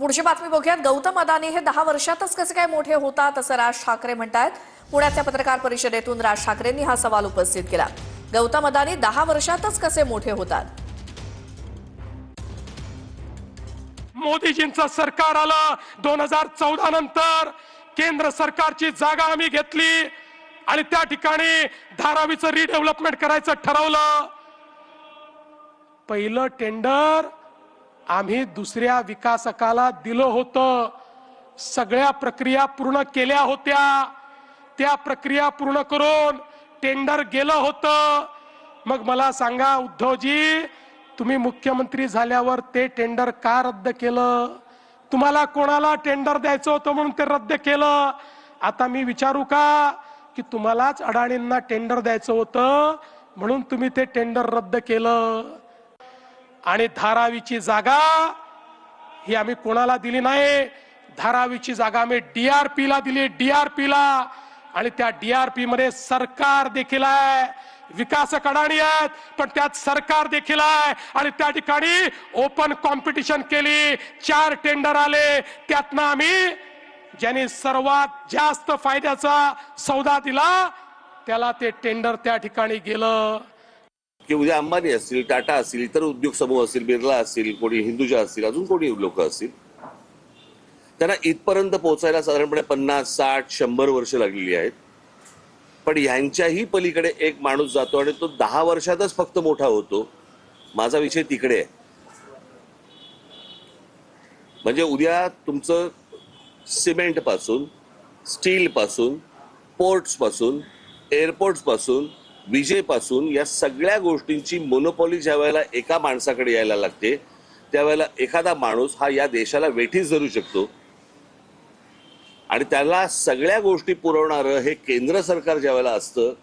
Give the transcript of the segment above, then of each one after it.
पुढची बातमी बघूयात। गौतम अदानी हे 10 वर्षातच कसे काय मोठे होतात असं राज ठाकरे म्हणतात। पुण्याच्या पत्रकार परिषदेतून राज ठाकरेंनी हा सवाल उपस्थित केला। गौतम अदानी 10 वर्षातच कसे मोठे होतात? मोदीजींचं सरकार आलं 2014 नंतर केंद्र सरकारची जागा आम्ही घेतली आणि त्या ठिकाणी धारावीचं रिडेव्हलपमेंट करायचं ठरवलं। पहिलं टेंडर आम्ही दुसऱ्या विकासकाला दिलं होतं। सगळ्या प्रक्रिया पूर्ण केल्या होत्या। त्या प्रक्रिया पूर्ण करून टेंडर गेलं होतं। मग मला सांगा उद्धवजी, तुम्ही मुख्यमंत्री झाल्यावर ते टेंडर का रद्द केलं? तुम्हाला कोणाला टेंडर द्यायचं होतं म्हणून ते रद्द केलं। आता मी विचारू का की तुम्हालाच अडाणींना टेंडर द्यायचं होतं म्हणून तुम्ही ते टेंडर रद्द केलं? आणि धारावीची जागा ही आम्ही कोणाला दिली नाही। धारावीची जागा आम्ही DRP ला दिली, DRP ला। आणि त्या DRP मध्ये सरकार देखील आहे, विकासक अडाणी आहेत पण त्यात सरकार देखील आहे। आणि त्या ठिकाणी ओपन कॉम्पिटिशन केली, 4 टेंडर आले, त्यातनं आम्ही ज्यांनी सर्वात जास्त फायद्याचा सौदा दिला त्याला ते टेंडर त्या ठिकाणी गेलं। की उद्या अंबानी असतील, टाटा असतील, इतर उद्योग समूह असतील, बिर्ला असतील, कोणी हिंदुजा असतील, अजून कोणी लोक असतील, त्यांना इथपर्यंत पोहोचायला साधारणपणे 50, 60, 100 वर्ष लागलेली आहेत। पण यांच्याही पलीकडे एक माणूस जातो आणि तो 10 वर्षातच फक्त मोठा होतो। माझा विषय तिकडे आहे। म्हणजे उद्या तुमचं सिमेंट पासून, स्टील पासून, पोर्ट्स पासून, एअरपोर्ट्स पासून, विजेपासून या सगळ्या गोष्टींची मोनोपॉली ज्या वेळेला एका माणसाकडे यायला लागते त्यावेळेला एखादा माणूस हा या देशाला वेठीस धरू शकतो। आणि त्याला सगळ्या गोष्टी पुरवणारं हे केंद्र सरकार ज्या वेळेला असतं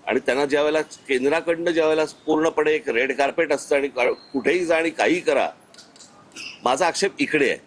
आणि त्यांना ज्या वेळेला केंद्राकडनं ज्या वेळेला पूर्णपणे एक रेड कार्पेट असतं आणि कुठेही जा आणि काही करा, माझा आक्षेप इकडे आहे।